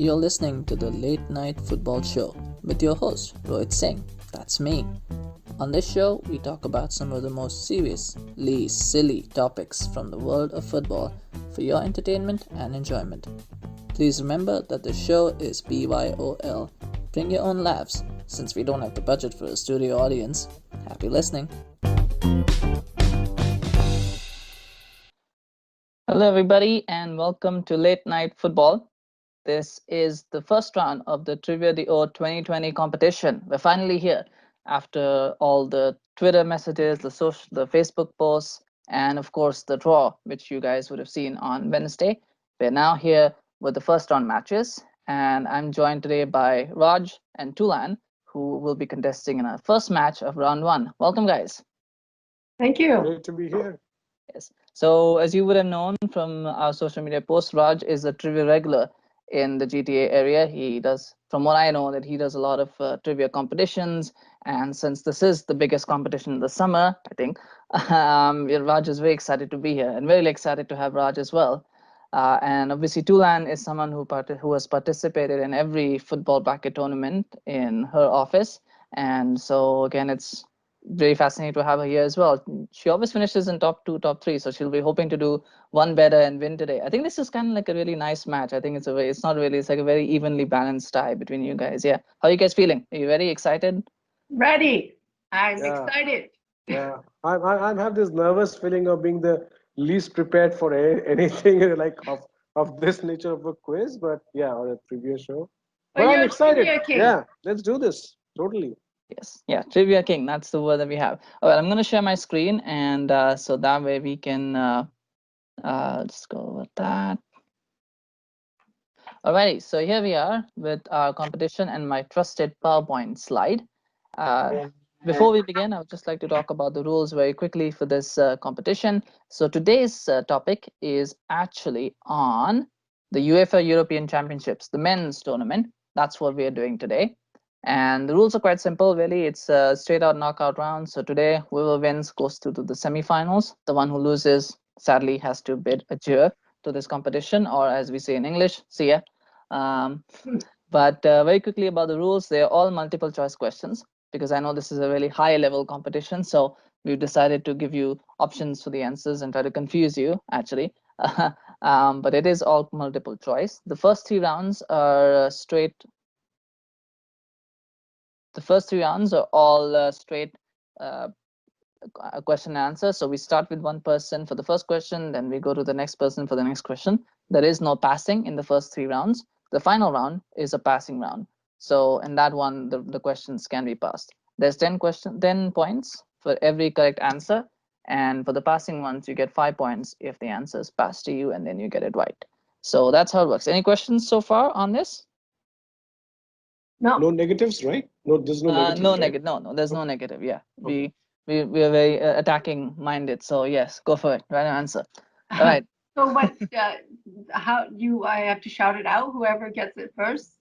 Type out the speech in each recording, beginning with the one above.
You're listening to the Late Night Football Show with your host, Rohit Singh. That's me. On this show, we talk about some of the most seriously silly topics from the world of football for your entertainment and enjoyment. Please remember that the show is BYOL. Bring your own laughs, since we don't have the budget for a studio audience. Happy listening. Hello, everybody, and welcome to Late Night Football. This is the first round of the Trivia d'Or 2020 competition. We're finally here after all the Twitter messages, the Facebook posts, and of course the draw, which you guys would have seen on Wednesday. We're now here with the first round matches, and I'm joined today by Raj and Tulan, who will be contesting in our first match of round one. Welcome, guys. Thank you. Great to be here. Yes. So, as you would have known from our social media posts, Raj is a trivia regular in the GTA area. He does, from what I know, that he does a lot of trivia competitions. And since this is the biggest competition in the summer, I think, Raj is very excited to be here and very excited to have Raj as well. And obviously, Tulan is someone who has participated in every football bracket tournament in her office. And so, again, it's very fascinating to have her here as well. She always finishes in top 2, top 3, so she'll be hoping to do one better and win today. I think this is kind of like a really nice match. I think it's like a very evenly balanced tie between you guys. Yeah, how are you guys feeling? Are you very excited? Ready. I'm Yeah. excited. Yeah, I have this nervous feeling of being the least prepared for anything like of this nature of a quiz, but yeah, or a trivia show. But But I'm you're a excited. trivia king. Yeah, let's do this. Totally. Yes, yeah, trivia king. That's the word that we have. All right, I'm going to share my screen, and so that way we can just go with that. Alrighty, so here we are with our competition and my trusted PowerPoint slide. Before we begin, I would just like to talk about the rules very quickly for this competition. So today's topic is actually on the UEFA European Championships, the men's tournament. That's what we are doing today. And the rules are quite simple, really. It's a straight out knockout round. So today, whoever wins goes to the semifinals. The one who loses, sadly, has to bid adieu to this competition, or as we say in English, see ya. But very quickly about the rules, they're all multiple choice questions because I know this is a really high level competition. So we've decided to give you options for the answers and try to confuse you, actually. But it is all multiple choice. The first 3 rounds are straight. The first 3 rounds are all straight question and answer. So we start with one person for the first question, then we go to the next person for the next question. There is no passing in the first 3 rounds. The final round is a passing round. So in that one, the questions can be passed. There's 10 points for every correct answer. And for the passing ones, you get 5 points if the answer is passed to you and then you get it right. So that's how it works. Any questions so far on this? No. No negatives, right? No, there's no negatives. No right? negative. No, there's no negative. Yeah, we are very attacking minded. So yes, go for it. Right answer. All right. So what? How you? I have to shout it out. Whoever gets it first.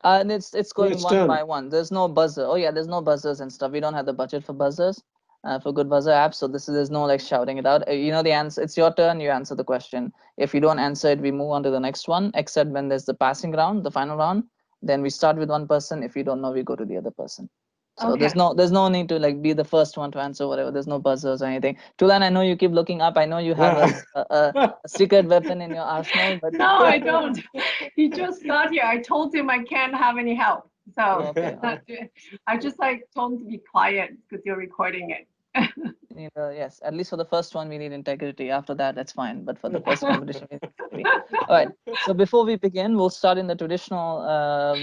And it's going it's one done. by one. There's no buzzer. Oh yeah, there's no buzzers and stuff. We don't have the budget for buzzers, for good buzzer apps. So there's no like shouting it out. You know the answer. It's your turn. You answer the question. If you don't answer it, we move on to the next one. Except when there's the passing round, the final round, then we start with one person. If you don't know, we go to the other person. So Okay. there's no need to like be the first one to answer whatever. There's no buzzers or anything. Tulan, I know you keep looking up. I know you have a secret weapon in your arsenal, but No, I don't. He just got here. I told him I can't have any help. So Okay. I just like told him to be quiet because you're recording it. Yes, at least for the first one, we need integrity. After that, that's fine. But for the first competition, we need integrity. All right. So before we begin, we'll start in the traditional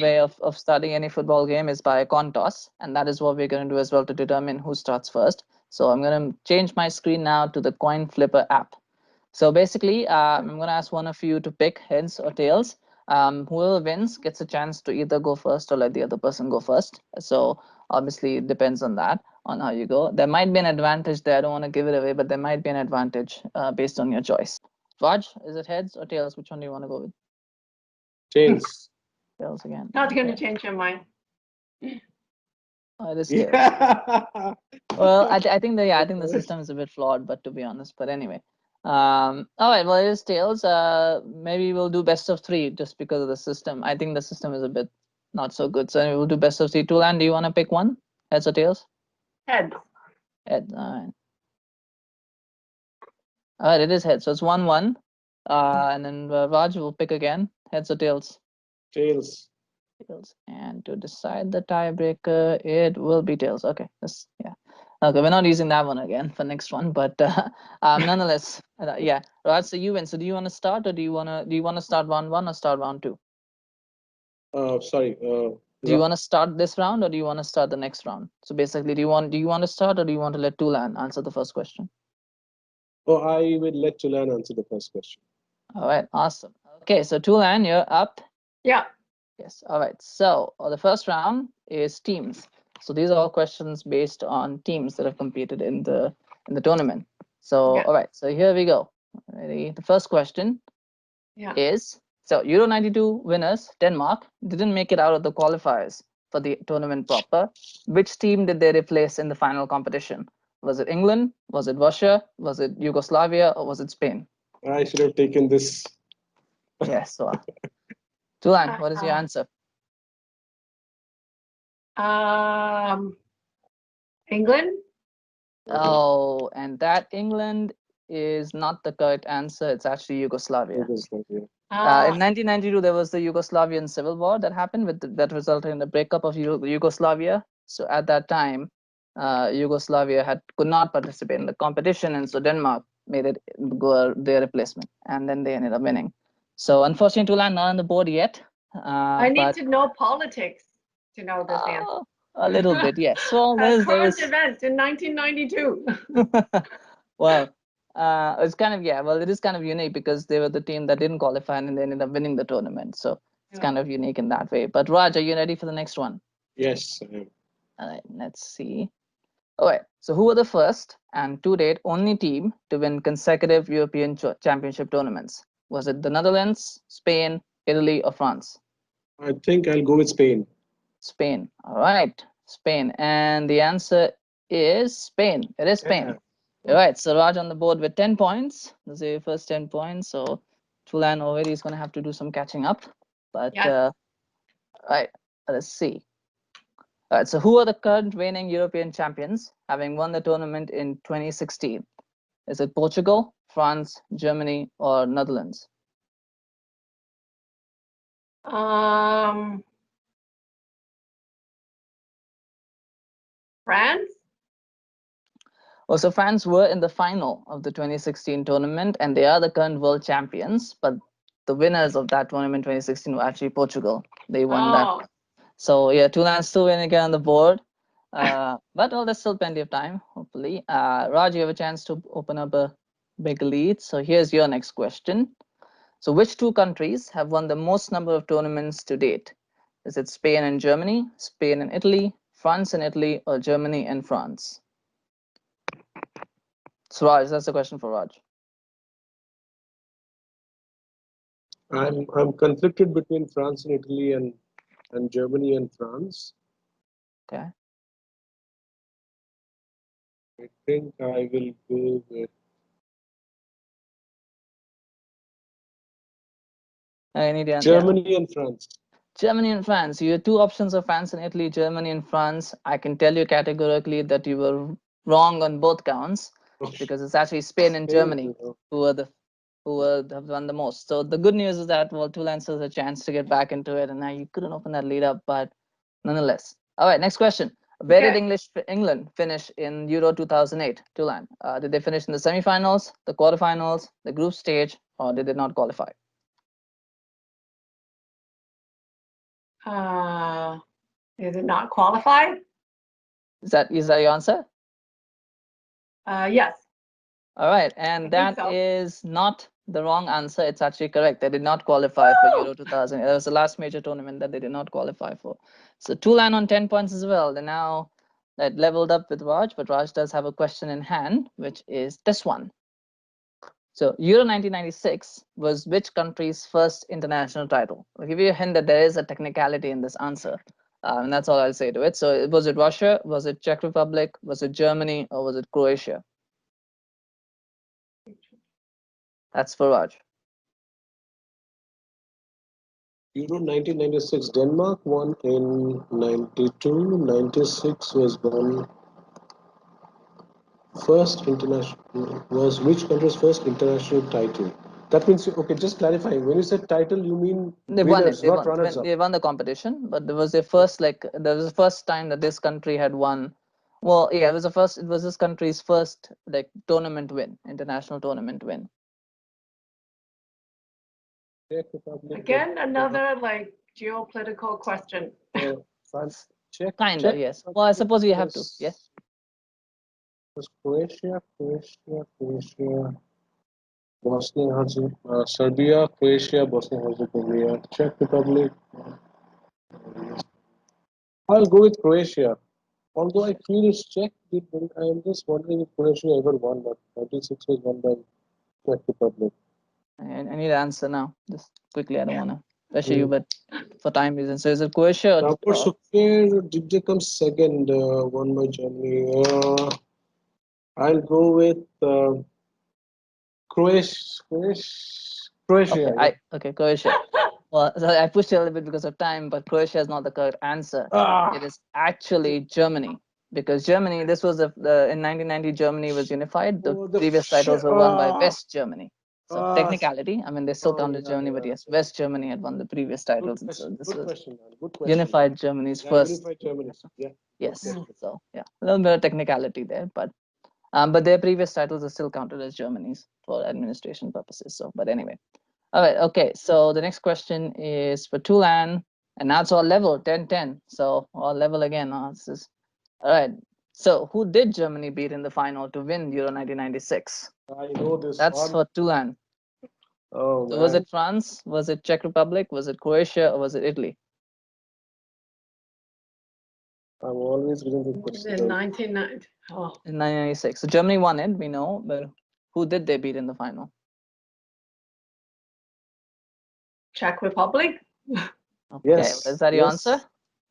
way of starting any football game is by a coin toss. And that is what we're going to do as well to determine who starts first. So I'm going to change my screen now to the coin flipper app. So basically, I'm going to ask one of you to pick heads or tails. Whoever wins gets a chance to either go first or let the other person go first. So obviously, it depends on that, on how you go. There might be an advantage there. I don't want to give it away, but there might be an advantage based on your choice. Raj, is it heads or tails? Which one do you want to go with? Tails. Tails again. Not going to change your mind. Oh, it is tails. Yeah. Well, I think the system is a bit flawed, but to be honest, but anyway. All right, well, it is tails. Maybe we'll do best of three just because of the system. I think the system is a bit not so good. So we'll do best of three. Tulan, do you want to pick one? Heads or tails? Heads. Heads. All right. All right, it is heads. So it's 1-1. And then Raj will pick again. Heads or tails? Tails. Tails. And to decide the tiebreaker, it will be tails. Okay. Yeah. Okay, we're not using that one again for next one, but nonetheless, yeah. Raj, so you win. So do you want to start, or do you want to start round one or start round two? Sorry. Do you want to start this round, or do you want to start the next round? So basically, do you want to start, or do you want to let Tulan answer the first question? Oh, I will let Tulan answer the first question. All right, awesome. Okay, so Tulan, you're up. Yeah. Yes. All right. So the first round is teams. So these are all questions based on teams that have competed in the tournament. So Yeah. all right. So here we go. Ready? The first question is, so Euro 92 winners Denmark didn't make it out of the qualifiers for the tournament proper. Which team did they replace in the final competition? Was it England? Was it Russia? Was it Yugoslavia? Or was it Spain? I should have taken this. Yes. So, Tulan, what is your answer? England. Oh, and that England is not the correct answer. It's actually Yugoslavia. In 1992, there was the Yugoslavian civil war that happened that resulted in the breakup of Yugoslavia. So at that time, Yugoslavia could not participate in the competition, and so Denmark made it go their replacement, and then they ended up winning. So unfortunately, Tulan not on the board yet. I need to know politics to know this answer. A little bit, yes. Well, current events in 1992. Well, it's kind of, yeah. Well, it is kind of unique because they were the team that didn't qualify and they ended up winning the tournament. So it's kind of unique in that way. But Raj, are you ready for the next one? Yes, I am. All right, let's see. All right. So who were the first and to date only team to win consecutive European Championship tournaments? Was it the Netherlands, Spain, Italy, or France? I think I'll go with Spain. Spain. All right, Spain. And the answer is Spain. It is Spain. Yeah. All right, so Raj on the board with 10 points. This is your first 10 points. So Tulan already is going to have to do some catching up. But, all right, let's see. All right, so who are the current reigning European champions, having won the tournament in 2016? Is it Portugal, France, Germany, or Netherlands? France? Well, so France were in the final of the 2016 tournament, and they are the current world champions. But the winners of that tournament 2016 were actually Portugal. They won that. So yeah, Tulan's still winning again on the board. But well, there's still plenty of time, hopefully. Raj, you have a chance to open up a big lead. So here's your next question. So which two countries have won the most number of tournaments to date? Is it Spain and Germany, Spain and Italy, France and Italy, or Germany and France? So Raj, that's the question for Raj. I'm conflicted between France and Italy and Germany and France. Okay. I think I will go with Germany and France. Germany and France. You had two options of France and Italy, Germany and France. I can tell you categorically that you were wrong on both counts because it's actually Spain and Germany who have won the most. So the good news is that, well, Tulan has a chance to get back into it, and now you couldn't open that lead up, but nonetheless. All right, next question. Where did England finish in Euro 2008? Tulan, did they finish in the semifinals, the quarterfinals, the group stage, or did they not qualify? Is it not qualified? Is that your answer? Yes. All right, and that is not the wrong answer. It's actually correct. They did not qualify for Euro 2000. It was the last major tournament that they did not qualify for. So Tulan on 10 points as well. They're now leveled up with Raj, but Raj does have a question in hand, which is this one. So Euro 1996 was which country's first international title? I'll give you a hint that there is a technicality in this answer. And that's all I'll say to it. So was it Russia? Was it Czech Republic? Was it Germany? Or was it Croatia? That's for Raj. Euro 1996. Denmark won in 92. 96 was won. First international was which country's first international title? That means okay. Just clarifying. When you said title, you mean They won it. winners, not runners up. They won the competition, but there was their first there was the first time that this country had won. Well, yeah, it was the first. It was this country's first tournament win, international tournament win. Czech Republic. Again, another geopolitical question. Kinda, yes. Well, I suppose you have to. Yes. Was Croatia, Bosnia Herzegovina, Serbia, Croatia, Bosnia Herzegovina, Czech Republic. I'll go with Croatia. Although I feel it's Czech, I'm just wondering if Croatia ever won, but 96 was won by Czech Republic. I need to answer now. Just quickly, I don't want to pressure you, but for time reasons. So is it Croatia or did they come second? Won by Germany. I'll go with Croatia. Okay, Croatia. Well, so I pushed it a little bit because of time, but Croatia is not the correct answer. It is actually Germany, because Germany. This was in 1990. Germany was unified. The previous titles were won by West Germany. So technicality, I mean, they still counted Germany, but yes, West Germany had won the previous titles, and so this was unified Germany's first. Unified Germany. Yeah. Yes. So yeah, a little bit of technicality there, but their previous titles are still counted as Germany's for administration purposes. So, but anyway. All right, okay, so the next question is for Tulan, and now it's all level, 10-10. So all level again. All right, so who did Germany beat in the final to win Euro 1996? I know this. That's for Tulan. Oh, so was it France, was it Czech Republic, was it Croatia, or was it Italy? I'm always reading the question. In 1990. Oh. In 1996. So Germany won it, we know, but who did they beat in the final? Czech Republic. Okay, yes. Is that your answer?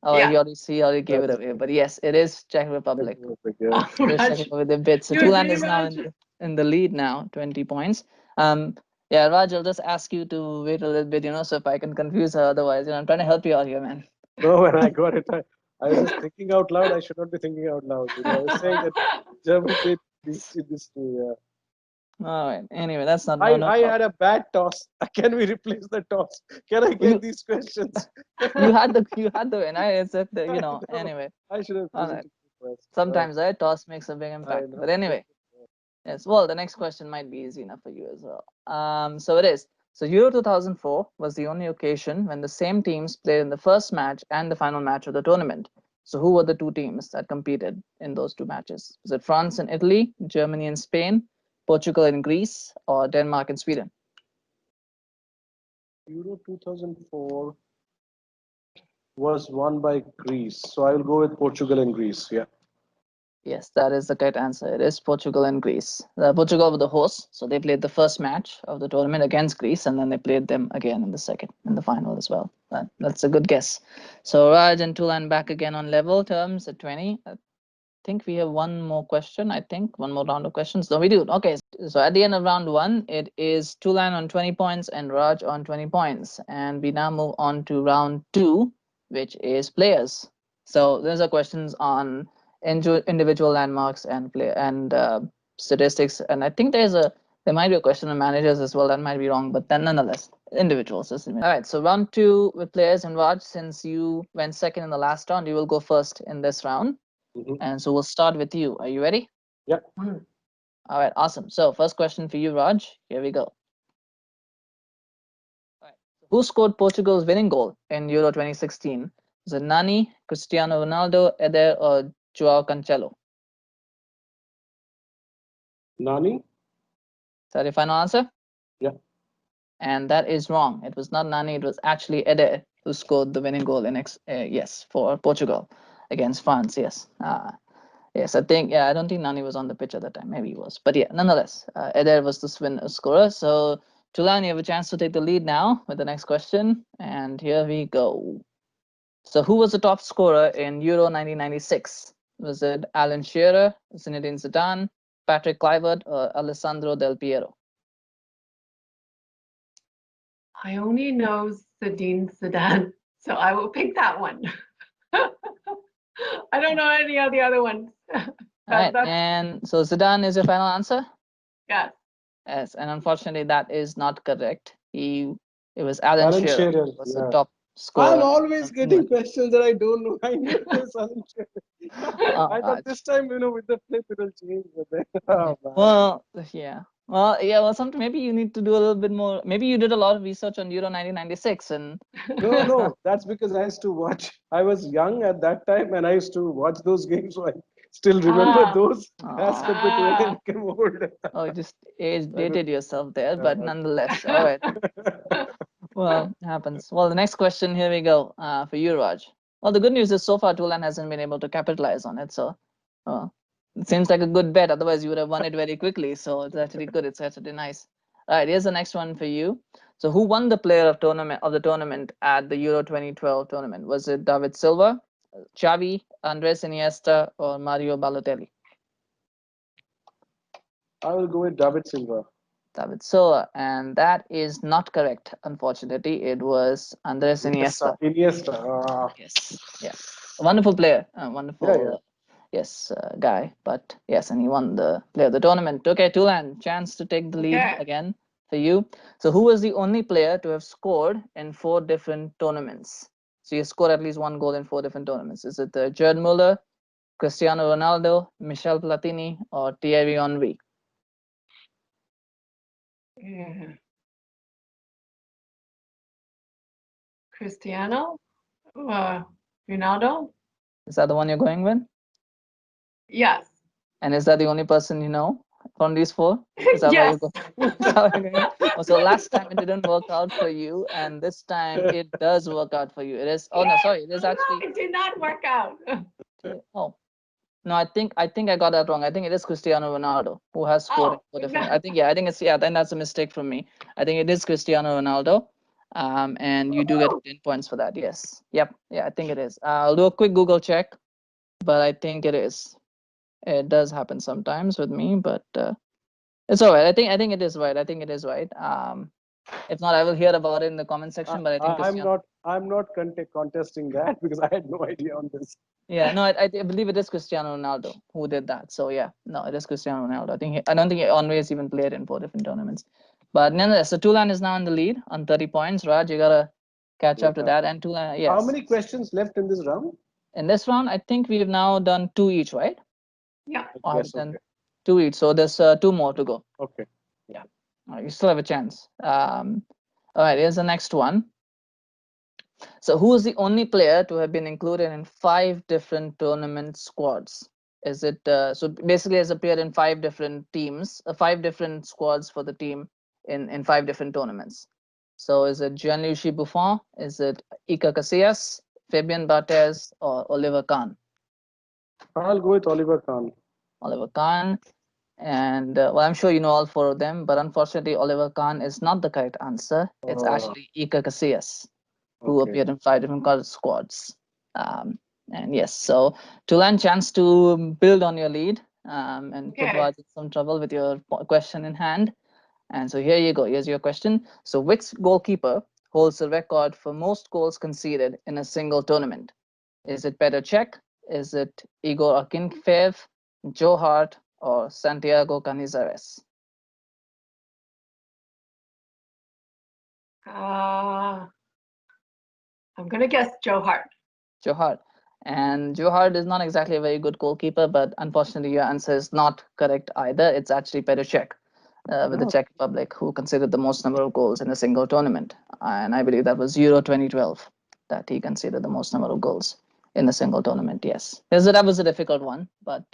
Oh, yeah. he already gave it away. But yes, it is Czech Republic. Czech Republic, the bit. So Tulan is now in the lead now, 20 points. Yeah, Raj, I'll just ask you to wait a little bit, so if I can confuse her, otherwise, I'm trying to help you out here, man. No, when I got it, I was just thinking out loud. I should not be thinking out loud. I was saying that Germany did this too, yeah. All right. Anyway, that's not. I had a bad toss. Can we replace the toss? Can I get these questions? you had the win. I said that, Anyway. I should have. Right. Sometimes toss makes a big impact. But anyway. Yes. Well, the next question might be easy enough for you as well. So it is. So Euro 2004 was the only occasion when the same teams played in the first match and the final match of the tournament. So who were the two teams that competed in those two matches? Was it France and Italy, Germany and Spain, Portugal and Greece, or Denmark and Sweden? Euro 2004 was won by Greece. So I will go with Portugal and Greece. Yeah. Yes, that is the correct answer. It is Portugal and Greece. Portugal were the hosts, so they played the first match of the tournament against Greece, and then they played them again in the final as well. That's a good guess. So Raj and Tulan back again on level terms at 20. I think we have one more question. One more round of questions. No, we do. Okay, so at the end of round one, it is Tulan on 20 points and Raj on 20 points. And we now move on to round two, which is players. So there's a questions on individual landmarks and statistics, and I think there might be a question on managers as well. That might be wrong, but then nonetheless, individuals. All right, so round two with players. And Raj, since you went second in the last round, you will go first in this round. And so we'll start with you. Are you ready? Yeah. All right, awesome. So first question for you, Raj. Here we go. All right. Who scored Portugal's winning goal in Euro 2016? Was it Nani, Cristiano Ronaldo, Eder, or Joao Cancelo? Nani? Is that your final answer? Yeah. And that is wrong. It was not Nani. It was actually Eder who scored the winning goal for Portugal against France. Yes. Yes, I don't think Nani was on the pitch at that time. Maybe he was. But yeah, nonetheless, Eder was the scorer. So Tulan, you have a chance to take the lead now with the next question. And here we go. So who was the top scorer in Euro 1996? Was it Alan Shearer, Zinedine Zidane, Patrick Kluivert, or Alessandro Del Piero? I only know Zinedine Zidane, so I will pick that one. I don't know any of the other ones. All right, That's and so Zidane is your final answer? yes. Yes, and unfortunately that is not correct. It was Alan Alan Shearer Shearer, who was the yeah. top I'm scorer always from getting England. questions that I don't know. I knew this, Alan Shearer. I thought Raj. this time, with the flip it'll change, but then, Yeah. oh man. Well, yeah. Well, something maybe you need to do a little bit more. Maybe you did a lot of research on Euro 1996 and No, that's because I used to watch. I was young at that time, and I used to watch those games, so I still remember Ah, those as oh, compared to when I ah. became old. oh, you just age I don't- dated yourself there, but uh, nonetheless, all right. Well, it happens. Well, the next question, here we go, for you, Raj. Well, the good news is so far Tulan hasn't been able to capitalize on it, so it seems like a good bet. Otherwise, you would have won it very quickly. So it's actually good. It's actually nice. All right, here's the next one for you. So, who won the player of the tournament at the Euro 2012 tournament? Was it David Silva, Xavi, Andres Iniesta, or Mario Balotelli? I will go with David Silva. David Silva, and that is not correct. Unfortunately, it was Andres Iniesta. Iniesta. Iniesta. Yes, yeah, a wonderful player, Yeah, yeah. wonderful, yes, guy. But yes, and he won the player of the tournament. Okay, Tulan, chance to take the lead Okay. again for you. So, who was the only player to have scored in 4 different tournaments? So, you scored at least 1 goal in 4 different tournaments. Is it Gerd Muller, Cristiano Ronaldo, Michel Platini, or Thierry Henry? Yeah. Cristiano, Ronaldo. Is that the one you're going with? Yes. And is that the only person you know from these 4? Is that why Yes. you go? Is that why you're going? Oh, so last time it didn't work out for you, and this time it does work out for you. It is. Oh no, sorry. It is No, actually. it did not work out. Oh no, I think I got that wrong. I think it is Cristiano Ronaldo who has scored in Oh, 4 different. I think I think it's then that's a mistake from me. I think it is Cristiano Ronaldo. And you do get 10 points for that. Yes. Yep. Yeah, I think it is. I'll do a quick Google check, but I think it is. It does happen sometimes with me, but it's all right. I think it is right. I think it is right. If not, I will hear about it in the comment section. But I think I'm Cristiano. not. I'm not contesting that because I had no idea on this. Yeah, no, I believe it is Cristiano Ronaldo who did that. So yeah, no, it is Cristiano Ronaldo. I don't think Henry has even played in 4 different tournaments. But nonetheless, so Tulan is now in the lead on 30 points. Raj, you gotta catch up to Yeah. that. And Tulan, How yes. many questions left in this round? In this round, I think we've now done 2 each, right? yeah. Or have Yes. we done Okay. 2 each? So there's 2 more to go. Okay. Yeah, you still have a chance. All right, here's the next one. So, who is the only player to have been included in 5 different tournament squads? Is it so? Basically, has appeared in 5 different teams, 5 different squads for the team in 5 different tournaments. So, is it Gianluigi Buffon? Is it Iker Casillas, Fabian Barthez, or Oliver Kahn? I'll go with Oliver Kahn. Oliver Kahn. And well, I'm sure you know all 4 of them, but unfortunately, Oliver Kahn is not the correct answer. It's actually Iker Casillas, who Okay. appeared in 5 different college squads. And yes, so to land chance to build on your lead and put Okay. Raj in some trouble with your question in hand. And so here you go. Here's your question. So which goalkeeper holds the record for most goals conceded in a single tournament? Is it Petr Cech? Is it Igor Akinfeev, Joe Hart, or Santiago Canizares? I'm gonna guess Joe Hart. Joe Hart. And Joe Hart is not exactly a very good goalkeeper, but unfortunately, your answer is not correct either. It's actually Petr Cech with the Czech Republic, who conceded the most number of goals in a single tournament. And I believe that was Euro 2012 that he conceded the most number of goals in a single tournament. Yes, that was a difficult one, but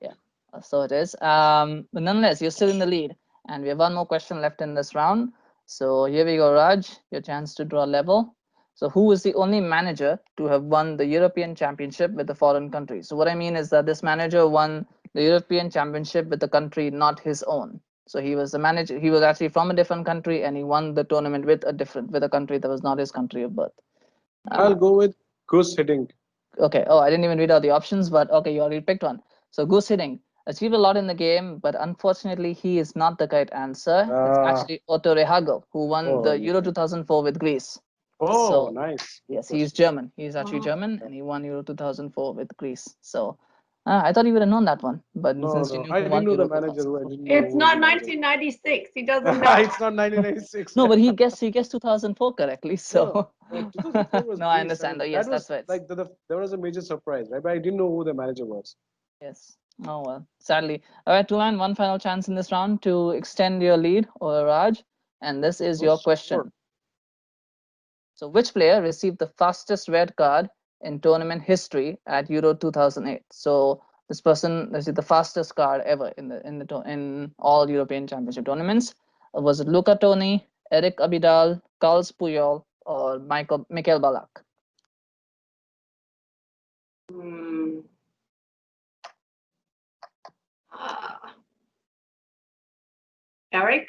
yeah, so it is. But nonetheless, you're still in the lead, and we have 1 more question left in this round. So here we go, Raj. Your chance to draw level. So, who is the only manager to have won the European Championship with a foreign country? So, what I mean is that this manager won the European Championship with a country not his own. So, he was the manager. He was actually from a different country, and he won the tournament with a country that was not his country of birth. I'll go with Gus Hiddink. Okay. Oh, I didn't even read out the options, but okay, you already picked one. So, Goose Hiddink. achieved a lot in the game, but unfortunately, he is not the correct answer. It's actually Otto Rehhagel, who won the Euro 2004 with Greece. Oh, So, nice. Good yes, question. he's German. He's actually Wow. German, and he won Euro 2004 with Greece. So, I thought you would have known that one, but No, since you no. knew I who didn't won know the Euro manager. I 2004. didn't know It's who not the manager. 1996. He doesn't know. It's not 1996. No, but he guessed 2004 correctly. So, No, 2004 was no, I Greece. understand. mean, Yes, that was that's right. like there was a major surprise, right? But I didn't know who the manager was. Yes. Oh well, sadly. All right, Tulan, one final chance in this round to extend your lead over Raj, and this is your question. Sure. So, which player received the fastest red card in tournament history at Euro 2008? So, this person received the fastest card ever in all European Championship tournaments. Was it Luca Toni, Eric Abidal, Carles Puyol, or Michael Ballack? Hmm. Uh, Eric?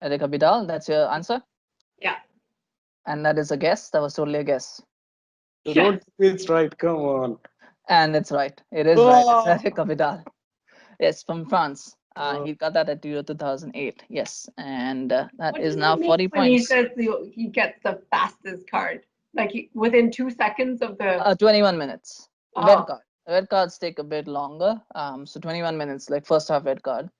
Eric Abidal, that's your answer? Yeah. And that is a guess. That was totally a guess. So don't tell me it's right. Come on. And it's right. It is right. It's Oh! Eric Abidal. Yes, from France. Oh. He got that at Euro 2008. Yes, and that What is does now it mean 40 when he points. says he gets the fastest card? Like within 2 seconds of the. 21 minutes. Red Oh, card. Red cards take a bit longer. So 21 minutes, like first half red card.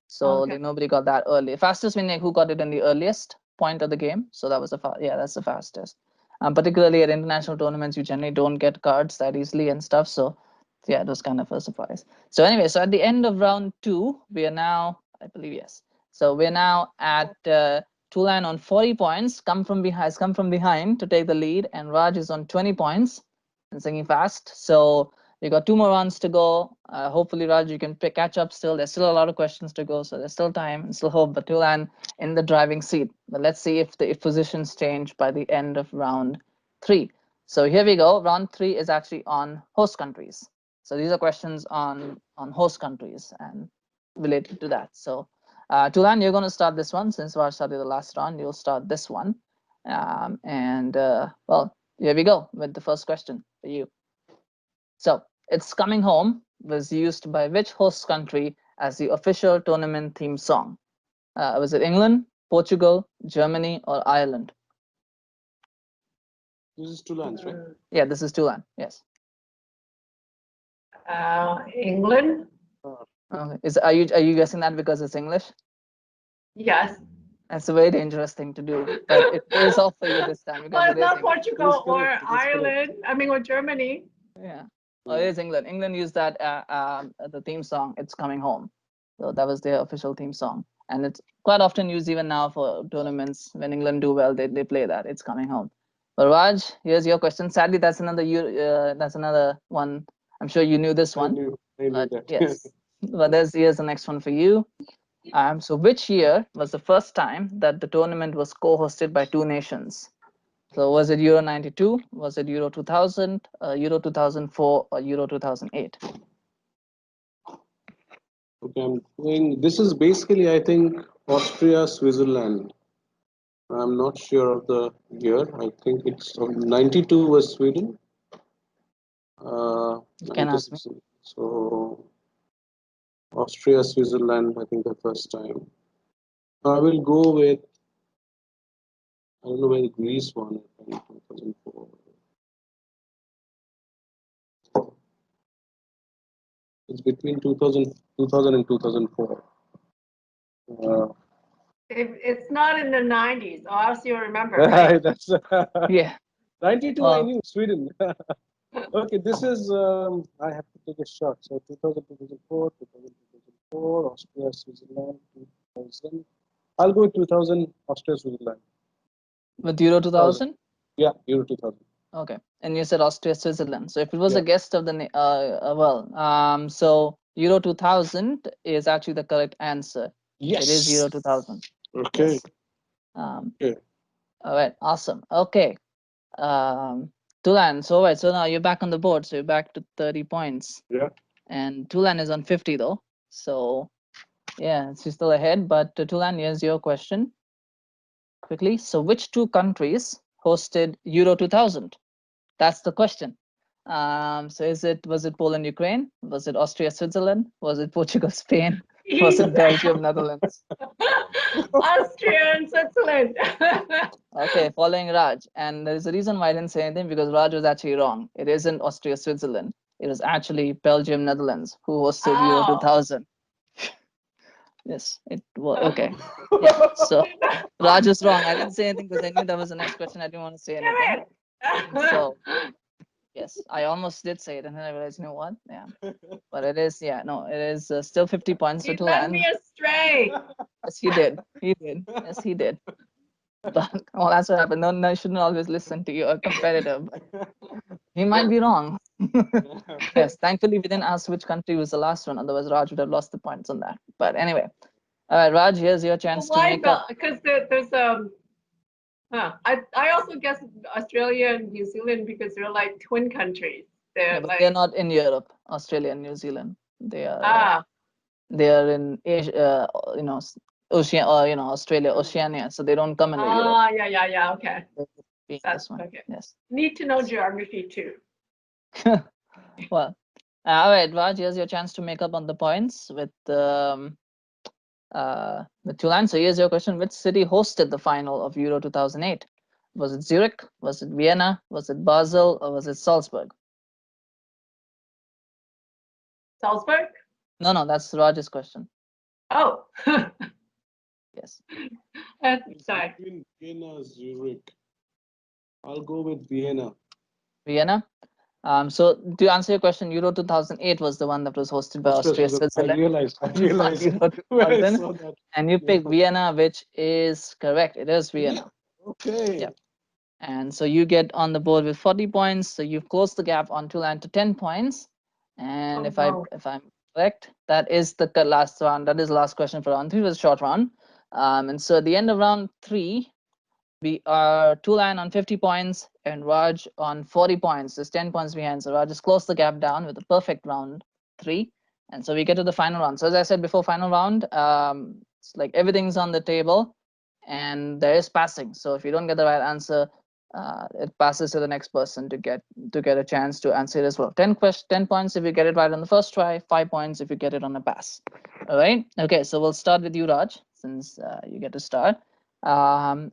So okay. like, nobody got that early. Fastest meaning who got it in the earliest point of the game. So that was that's the fastest. Particularly at international tournaments, you generally don't get cards that easily and stuff. So yeah, it was kind of a surprise. So anyway, so at the end of round 2, we are now, I believe, yes. So we're now at Tulan on 40 points, has come from behind to take the lead, and Raj is on 20 points and singing fast. So we got 2 more rounds to go. Hopefully, Raj, you can catch up still. There's still a lot of questions to go, so there's still time and still hope. But Tulan in the driving seat. But let's see if the positions change by the end of round 3. So here we go. Round 3 is actually on host countries. So these are questions on host countries and related to that. So Tulan, you're going to start this one since Raj started the last round. You'll start this one. Well, here we go with the first question for you. So, It's Coming Home was used by which host country as the official tournament theme song? Was it England, Portugal, Germany, or Ireland? This is Tulan's, right? Yeah, this is Tulan. Yes. England? Okay. Are you guessing that because it's English? Yes. That's a very dangerous thing to do, but it pays off for you this time because Well, it it's is not English. Portugal or correct. It is correct. Ireland. I mean, or Germany. Yeah. Oh, it is England. England used that the theme song. It's Coming Home. So that was their official theme song, and it's quite often used even now for tournaments. When England do well, they play that. It's Coming Home. But Raj, here's your question. Sadly, that's another one. I'm sure you knew this one. I knew that. Yes. But here's the next one for you. So which year was the first time that the tournament was co-hosted by 2 nations? So was it Euro 92? Was it Euro 2000, Euro 2004, or Euro 2008? Okay, I'm going. This is basically, I think, Austria, Switzerland. I'm not sure of the year. I think it's 92 was Sweden. You can ask me. 96. So Austria, Switzerland, I think the first time. I will go with, I don't know where Greece won it in 2004. It's between 2000 and 2004. Uh, It's not in the 90s. Oh, else you remember, right, right? that's Yeah. 92. I Well, knew Sweden. Okay, this is I have to take a shot. So 2000, 2004, 2000, 2004, Austria, Switzerland, 2000. I'll go with 2000, Austria, Switzerland. with Euro 2000. 2000? Yeah, Euro 2000. Okay. And you said Austria, Switzerland. So if it was Yeah. a guest of the, so Euro 2000 is actually the correct answer. Yes. It is Euro 2000. Okay. Yes. Okay. All right. Awesome. Okay. Tulan, so now you're back on the board. So you're back to 30 points. Yeah. And Tulan is on 50 though. So yeah, she's still ahead. But Tulan, here's your question. Quickly. So which 2 countries hosted Euro 2000? That's the question. So was it Poland, Ukraine? Was it Austria, Switzerland? Was it Portugal, Spain? Was it Belgium, Netherlands? Austria and Switzerland. Okay, following Raj. And there's a reason why I didn't say anything, because Raj was actually wrong. It isn't Austria, Switzerland. It was actually Belgium, Netherlands, who hosted Euro 2000. Yes, it was. Okay. Yeah. So Raj is wrong. I didn't say anything because I knew that was the next question. I didn't want to say anything. So yes, I almost did say it, and then I realized, you know what? Yeah. But it is, yeah, no, it is still 50 points He to led land. me astray. Yes, he did. He did. Yes, he did. But well, that's what happened. No, you shouldn't always listen to your competitor. But he might be wrong. Yes, thankfully we didn't ask which country was the last one. Otherwise, Raj would have lost the points on that. But anyway, all right, Raj, here's your chance to make up. Because there's I also guess Australia and New Zealand because they're like twin countries. They're Yeah, but like they're not in Europe, Australia and New Zealand. They are. ah They are in Asia, Oceania, or Australia, Oceania. So they don't come in the Europe. yeah okay. Being That's this one, okay. yes. Need to know geography too. Well, all right, Raj, here's your chance to make up on the points with Tulan. So here's your question: which city hosted the final of Euro 2008? Was it Zurich? Was it Vienna? Was it Basel? Or was it Salzburg? Salzburg? No, that's Raj's question. Oh. Yes. Sorry. Between Vienna and Zurich. I'll go with Vienna. Vienna. So to answer your question, Euro 2008 was the one that was hosted by Austria, Switzerland. I realized when I saw that. And you picked Vienna, which is correct. It is Vienna. Okay. Yep. And so you get on the board with 40 points. So you've closed the gap on Tulan to 10 points. And if I'm correct, that is the last round. That is the last question for round 3. It was a short round. And so at the end of round 3, we are Tulan on 50 points and Raj on 40 points. There's 10 points behind. So Raj just closed the gap down with a perfect round 3. And so we get to the final round. So as I said before, final round, it's like everything's on the table and there is passing. So if you don't get the right answer, it passes to the next person to get a chance to answer it as well. 10 points if you get it right on the first try, 5 points if you get it on a pass. All right. Okay, so we'll start with you, Raj, since you get to start. Well,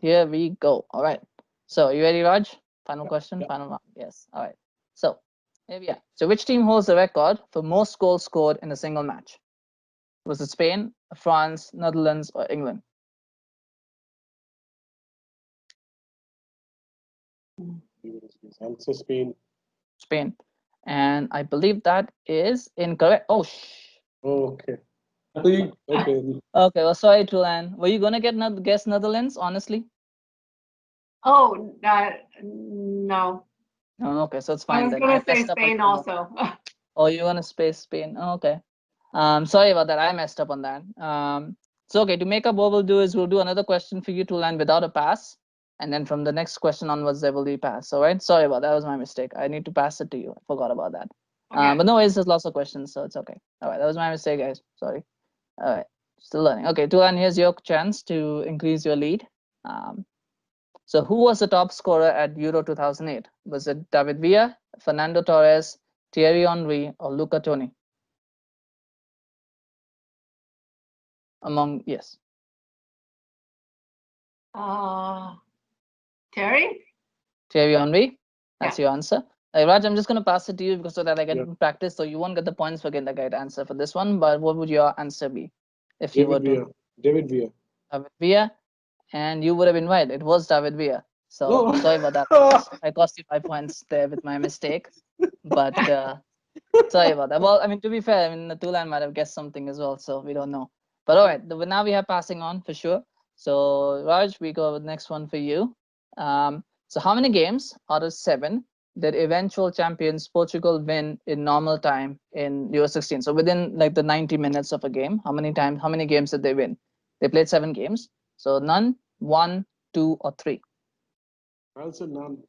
here we go. All right. So you ready, Raj? Final question, final round. Yes. All right. So here we are. So which team holds the record for most goals scored in a single match? Was it Spain, France, Netherlands, or England? Answer Spain. Spain. And I believe that is incorrect. Oh, okay. Okay. Okay, well, sorry, Tulan. Were you going to guess Netherlands, honestly? Oh, no. Oh, okay, so it's fine. I was going to say Spain also. Oh, you're going to say Spain. Oh, okay. Sorry about that. I messed up on that. So, okay, to make up, what we'll do is we'll do another question for you, Tulan, without a pass. And then from the next question onwards, there will be pass. All right. Sorry about that. That was my mistake. I need to pass it to you. I forgot about that. Okay. But no worries, there's lots of questions, so it's okay. All right. That was my mistake, guys. Sorry. All right. Still learning. Okay, Tulan, here's your chance to increase your lead. So who was the top scorer at Euro 2008? Was it David Villa, Fernando Torres, Thierry Henry, or Luca Toni? Yes. Terry? Thierry Henry? That's your answer. Raj, I'm just going to pass it to you because so that I get practice. So you won't get the points for getting the right answer for this one. But what would your answer be if you were to? David Villa. David Villa. And you would have been right. It was David Villa. So sorry about that. I cost you 5 points there with my mistake. But sorry about that. Well, I mean, to be fair, I mean, the Tulan might have guessed something as well. So we don't know. But all right, now we have passing on for sure. So Raj, we go with the next one for you. So how many games out of 7 did eventual champions Portugal win in normal time in Euro 16? So within like the 90 minutes of a game, how many games did they win? They played 7 games. So none, 1, 2, or 3. I'll say none.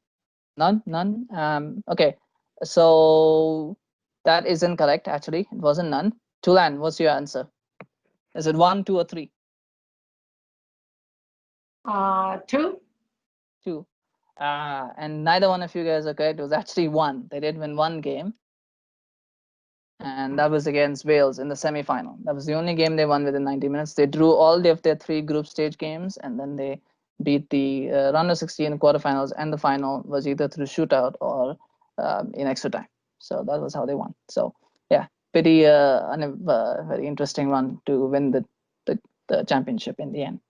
None. Okay. So that is incorrect. Actually, it wasn't none. Tulan, what's your answer? Is it 1, 2, or 3? 2. 2. And neither one of you guys are correct. It was actually one. They did win one game, and that was against Wales in the semi-final. That was the only game they won within 90 minutes. They drew all of their 3 group stage games, and then they beat the round of 16 quarterfinals, and the final was either through shootout or in extra time. So that was how they won. So yeah, pretty very interesting run to win the championship in the end.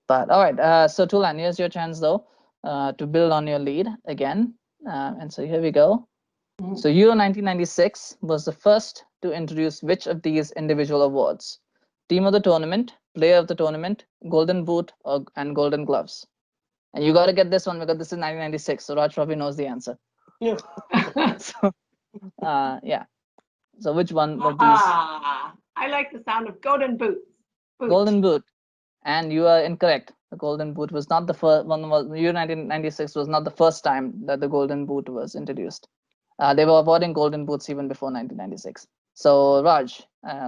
But all right, so Tulan, here's your chance though to build on your lead again. And so here we go. So Euro 1996 was the first to introduce which of these individual awards? Team of the tournament, player of the tournament, golden boot, and golden gloves. And you got to get this one because this is 1996. So Raj probably knows the answer. Yeah. So, yeah. So which one of these? I like the sound of golden boots. Golden boot. And you are incorrect. The golden boot was not the first one. Euro 1996 was not the first time that the golden boot was introduced. They were awarding golden boots even before 1996. So Raj,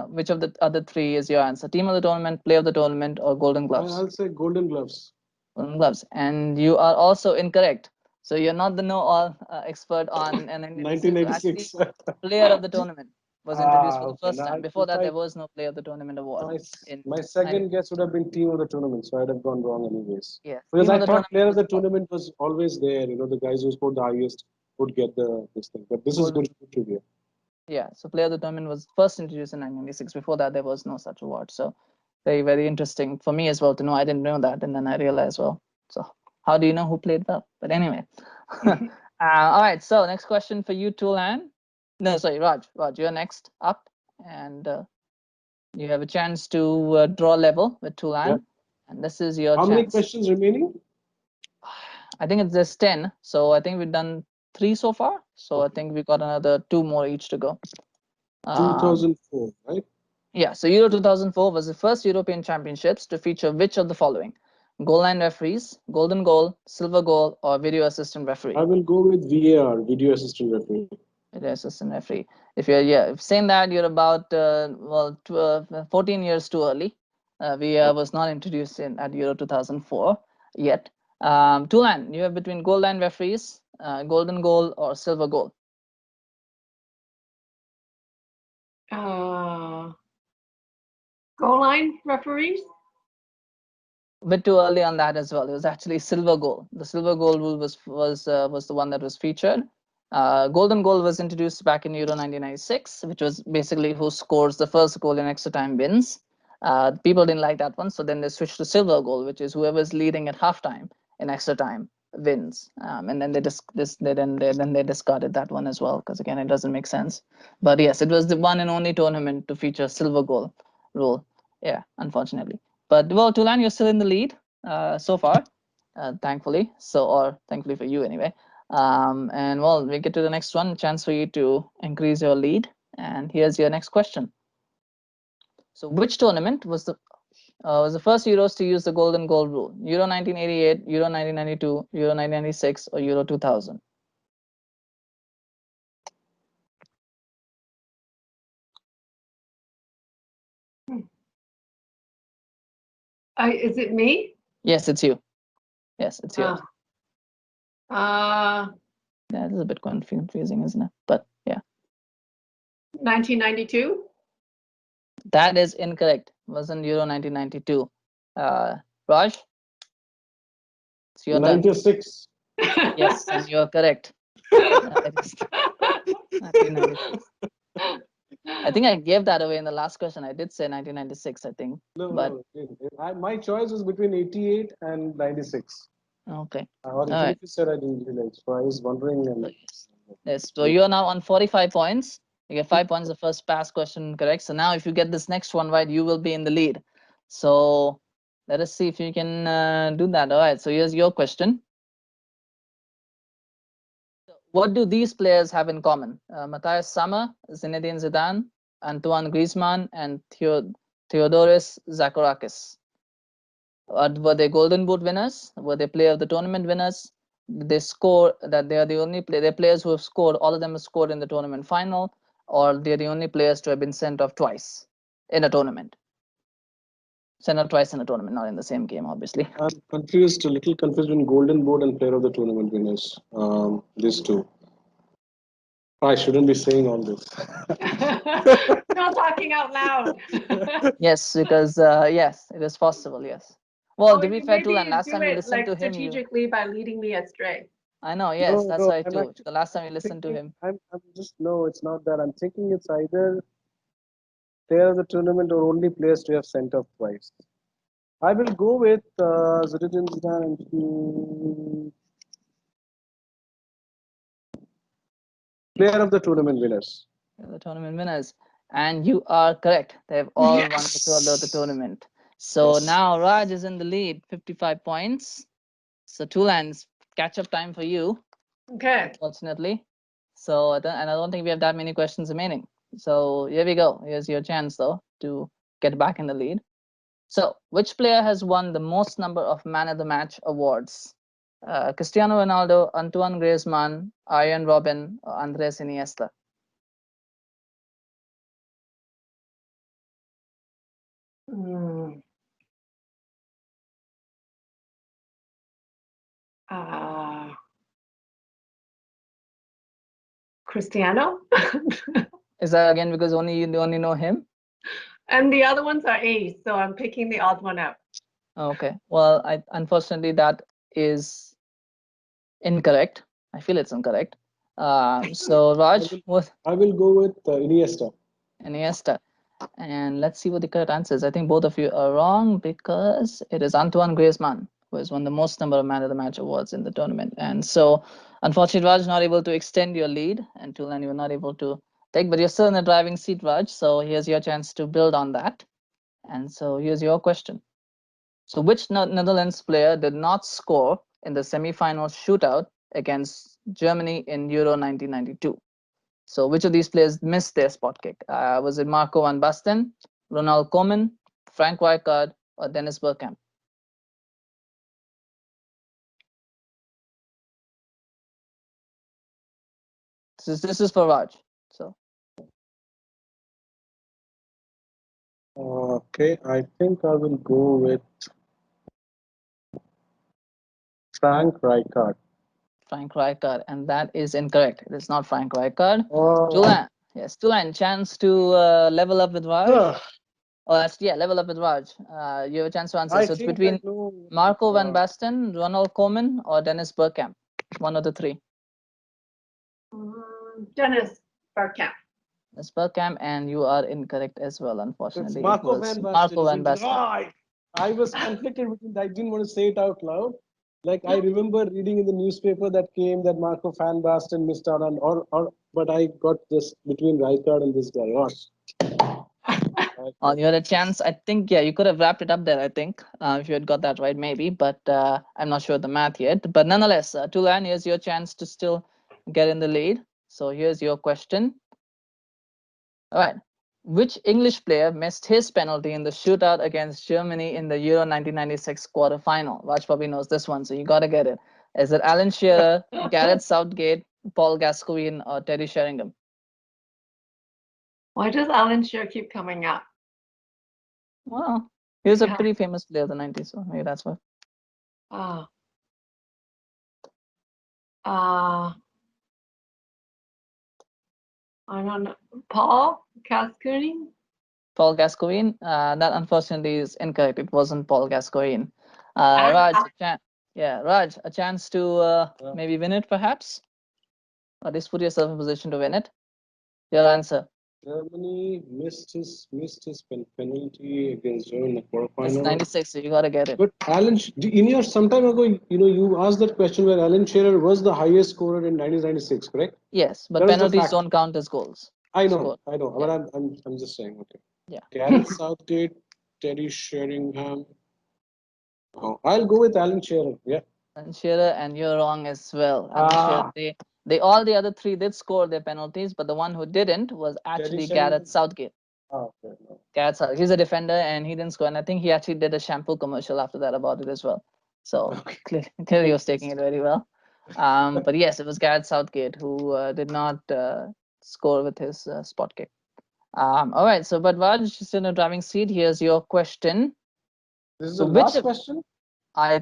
which of the other 3 is your answer? Team of the tournament, player of the tournament, or golden gloves? I'll say golden gloves. Golden gloves. And you are also incorrect. So you're not the know-all expert on 1996. 1996. Player of the tournament was introduced for the Okay. first Now, time. Before that, there was no player of the tournament award. my second guess would have been team of the tournament, so I'd have gone wrong anyways. Yes. Because Team I of the thought player of the tournament tournament was always there. The guys who scored the highest would get this thing. But this is good trivia. Yeah, so player of the tournament was first introduced in 1996. Before that, there was no such award. So very, very interesting for me as well to know. I didn't know that, and then I realized, well, so how do you know who played well? But anyway. All right, so next question for you, Tulan. No, sorry, Raj. Raj, you're next up, and you have a chance to draw level with Tulan. Yeah. And this is your How chance. many questions remaining? I think it's just 10. So I think we've done 3 so far. So I think we've got another 2 more each to go. 2004, right? Yeah, so Euro 2004 was the first European Championships to feature which of the following? Goal line referees, golden goal, silver goal, or video assistant referee? I will go with VAR, video assistant referee. Video assistant referee. If you're saying that, you're about 14 years too early. VAR was not introduced at Euro 2004 yet. Tulan, you have between goal line referees, golden goal, or silver goal? Goal line referees? A bit too early on that as well. It was actually silver goal. The silver goal rule was the one that was featured. Golden goal was introduced back in Euro 1996, which was basically who scores the first goal in extra time wins. People didn't like that one, so then they switched to silver goal, which is whoever's leading at halftime in extra time wins. And then they discarded that one as well because again it doesn't make sense. But yes, it was the one and only tournament to feature silver goal rule. Yeah, unfortunately. But well, Tulan, you're still in the lead so far, thankfully. Or thankfully for you anyway. And well, we get to the next one, chance for you to increase your lead. And here's your next question. So, which tournament was the first Euros to use the golden goal rule? Euro 1988, Euro 1992, Euro 1996, or Euro 2000? Is it me? Yes, it's you. Yes, it's yours. Yeah, this is a bit confusing, isn't it? But yeah. 1992? That is incorrect. It wasn't Euro 1992. Raj? It's your 96. Turn. Yes, and you're correct. It is 1996. I think I gave that away in the last question. I did say 1996, I think. No. My choice was between 88 and 96. Okay. Or if you said I didn't realize. So I was wondering. Yes, so you are now on 45 points. You get 5 points the first pass question correct. So now if you get this next one right, you will be in the lead. So let us see if you can do that. All right, so here's your question. What do these players have in common? Matthias Sammer, Zinedine Zidane, Antoine Griezmann, and Theordoris Zagorakis. Were they Golden Boot winners? Were they player of the tournament winners? They score that they are the only they're players who have scored, all of them have scored in the tournament final, or they're the only players to have been sent off twice in a tournament. So not twice in a tournament, not in the same game, obviously. I'm confused, a little confused in Golden Boot and Player of the Tournament winners. These two. I shouldn't be saying all this. Not talking out loud. Yes, because yes, it is possible. Yes. Well, Oh, to be you fair, Tulan, maybe last do time we it listened like to him, you. strategically by leading me astray. I know. Yes, No, that's no, right I'm too. actually The last time we listened to thinking. him. I'm just no, it's not that. I'm thinking it's either Player of the Tournament or only players to have sent off twice. I will go with Zinedine Zidane and Player of the Tournament winners. The tournament winners. And you are correct. They've all won the tournament. So Yes. now Raj is in the lead, 55 points. So Tulan's catch up time for you, Okay. unfortunately. So and I don't think we have that many questions remaining. So here we go. Here's your chance though to get back in the lead. So which player has won the most number of Man of the Match awards? Cristiano Ronaldo, Antoine Griezmann, Arjen Robben, or Andres Iniesta? Hmm. Cristiano. Is that again because only you only know him? And the other ones are A's, so I'm picking the odd one out. Okay. Well, unfortunately that is incorrect. I feel it's incorrect. So Raj, what I will go with Iniesta. Iniesta? And let's see what the correct answer is. I think both of you are wrong because it is Antoine Griezmann who has won the most number of Man of the Match awards in the tournament. And so, unfortunately, Raj not able to extend your lead, and Tulan you were not able to take, but you're still in the driving seat, Raj. So here's your chance to build on that. And so here's your question. So which Netherlands player did not score in the semi-final shootout against Germany in Euro 1992? So which of these players missed their spot kick? Was it Marco van Basten, Ronald Koeman, Frank Rijkaard, or Dennis Bergkamp? This is for Raj. So Okay, I think I will go with Frank Rijkaard. Frank Rijkaard, and that is incorrect. It is not Frank Rijkaard. Oh, Tulan, yes, Tulan, chance to level up with Raj. Oh, yeah, level up with Raj. You have a chance to answer. So it's between Marco van Basten, Ronald Koeman, or Dennis Bergkamp. One of the three. Dennis Bergkamp. Dennis Bergkamp, and you are incorrect as well, unfortunately. It's Marco van Basten. Marco van Basten. I was conflicted between. I didn't want to say it out loud. Like I remember reading in the newspaper that came that Marco van Basten missed out on, but I got this between Rijkaard and this guy. Oh, you had a chance. I think, yeah, you could have wrapped it up there, I think, if you had got that right, maybe. But I'm not sure the math yet. But nonetheless, Tulan, here's your chance to still get in the lead. So here's your question. All right. Which English player missed his penalty in the shootout against Germany in the Euro 1996 quarterfinal? Raj probably knows this one, so you got to get it. Is it Alan Shearer, Gareth Southgate, Paul Gascoigne, or Teddy Sheringham? Why does Alan Shearer keep coming up? Well, he was a pretty famous player of the 90s, so maybe that's why. I don't know. Paul Gascoigne? Paul Gascoigne. That unfortunately is incorrect. It wasn't Paul Gascoigne. Raj, Raj, a chance to maybe win it, perhaps, or at least put yourself in position to win it. Your answer. Germany missed his penalty against Germany in the quarterfinal. It's 96, so you gotta get it. But Alan, in your sometime ago, you asked that question where Alan Shearer was the highest scorer in 1996, correct? Yes, but penalties don't count as goals. I know, but I'm just saying. Okay. Yeah. Gareth Southgate, Teddy Sheringham. Oh, I'll go with Alan Shearer. Yeah. Alan Shearer, and you're wrong as well. Alan Shearer, all the other three did score their penalties, but the one who didn't was actually Gareth Southgate. Oh, okay. No. Gareth Southgate. He's a defender, and he didn't score. And I think he actually did a shampoo commercial after that about it as well. So clearly he was taking it very well. But yes, it was Gareth Southgate who did not score with his spot kick. All right. So, but Raj is in a driving seat. Here's your question. This is So the which last of- question. I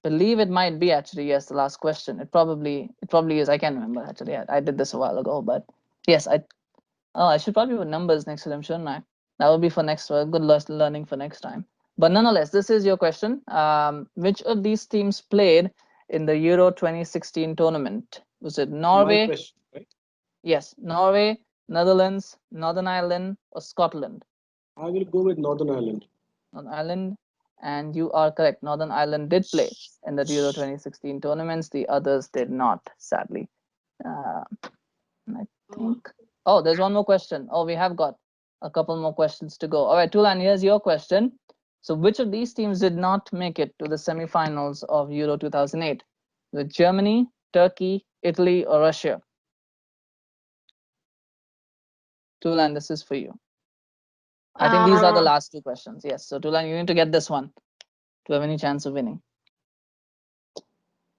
believe it might be actually, yes, the last question. It probably is. I can't remember actually. I did this a while ago, but yes, I should probably put numbers next to them, shouldn't I? That would be for next good learning for next time. But nonetheless, this is your question. Which of these teams played in the Euro 2016 tournament? Was it My Norway? question, right? Yes, Norway, Netherlands, Northern Ireland, or Scotland? I will go with Northern Ireland. Northern Ireland, and you are correct. Northern Ireland did play in the Euro 2016 tournaments. The others did not, sadly. I think. Oh, there's one more question. Oh, we have got a couple more questions to go. All right, Tulan, here's your question. So, which of these teams did not make it to the semifinals of Euro 2008? With Germany, Turkey, Italy, or Russia? Tulan, this is for you. I think these are the last two questions. Yes. So, Tulan, you need to get this one to have any chance of winning.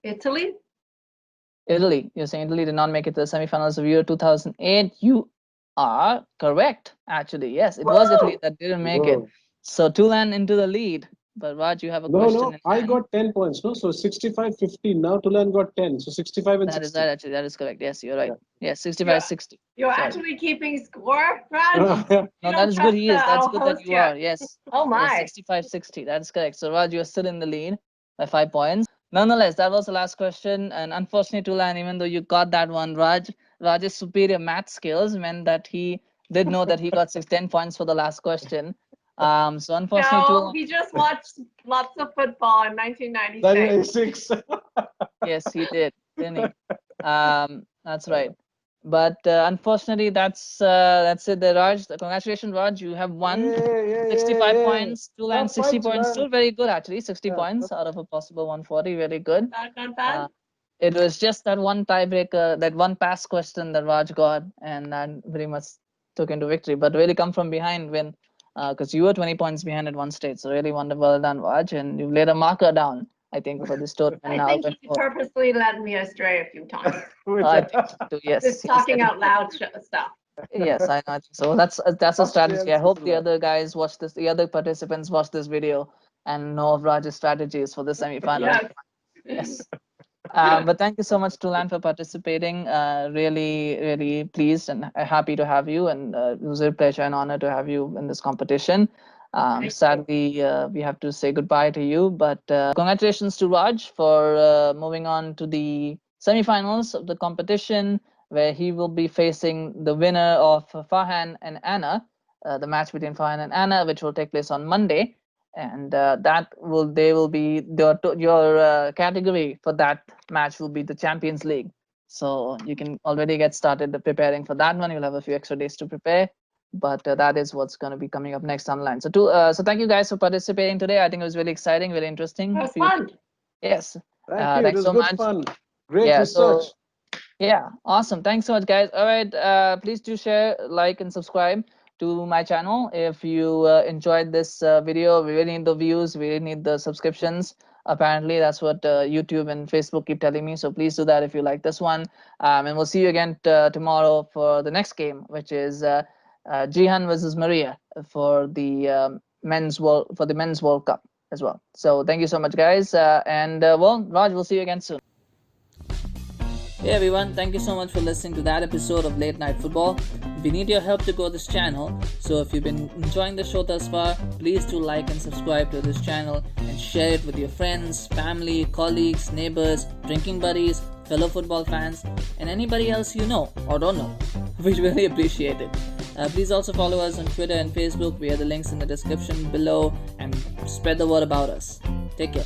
Italy? Italy. You're saying Italy did not make it to the semifinals of Euro 2008. You are correct, actually. Yes, it was Italy that didn't make it. Whoa. So Tulan into the lead. But Raj, you have a No, question. no, in I hand. got 10 points. No, so 65-50. Now Tulan got 10. So 65 and That is 60. right, actually. That is correct. Yes, you're right. Yeah. Yes, 65-60. You're Sorry. actually keeping score, Raj? No, that is good. He is. That's good that you are. Yes. Oh my. Yes, 65-60. That is correct. So Raj, you're still in the lead by 5 points. Nonetheless, that was the last question. And unfortunately, Tulan, even though you got that one, Raj's superior math skills meant that he did know that he got 10 points for the last question. So unfortunately, No, he just watched lots of football in 1996. 96. yes, he did, didn't he? That's right. But unfortunately, that's it there, Raj. Congratulations, Raj. You have won 65 points. Tulan, 60 points. Still very good, actually. 60 points out of a possible 140. Very good. Not bad. It was just that one tiebreaker, that one pass question that Raj got, and that very much took into victory. But really come from behind win, because you were 20 points behind at one stage. So really wonderful, well done, Raj. And you've laid a marker down, I think, for this tournament I now. think he purposely led me astray a few times. I think so too, yes. Just talking out loud stuff. Yes, I know. So that's a strategy. I hope the other guys watch this, the other participants watch this video and know of Raj's strategies for the semifinals. Yes. But thank you so much, Tulan, for participating. Really, really pleased and happy to have you. And it was a pleasure and honor to have you in this competition. Sadly, we have to say goodbye to you. But congratulations to Raj for moving on to the semifinals of the competition, where he will be facing the winner of Farhan and Anna, the match between Farhan and Anna, which will take place on Monday. And your category for that match will be the Champions League. So you can already get started preparing for that one. You'll have a few extra days to prepare, but that is what's going to be coming up next online. So thank you guys for participating today. I think it was really exciting, really interesting. It was fun. Yes. Thank you. It Thanks was so good much. fun. Great research. Yeah, awesome. Thanks so much, guys. All right, please do share, like, and subscribe to my channel if you enjoyed this video. We really need the views, we really need the subscriptions. Apparently that's what YouTube and Facebook keep telling me, so please do that if you like this one. And we'll see you again tomorrow for the next game, which is Jihan versus Maria for the men's World Cup as well. So thank you so much, guys, and well, Raj, we'll see you again soon. Hey everyone, thank you so much for listening to that episode of Late Night Football. We need your help to grow this channel, so if you've been enjoying the show thus far, please do like and subscribe to this channel and share it with your friends, family, colleagues, neighbors, drinking buddies, fellow football fans, and anybody else you know or don't know. We really appreciate it. Please also follow us on Twitter and Facebook. We have the links in the description below, and spread the word about us. Take care.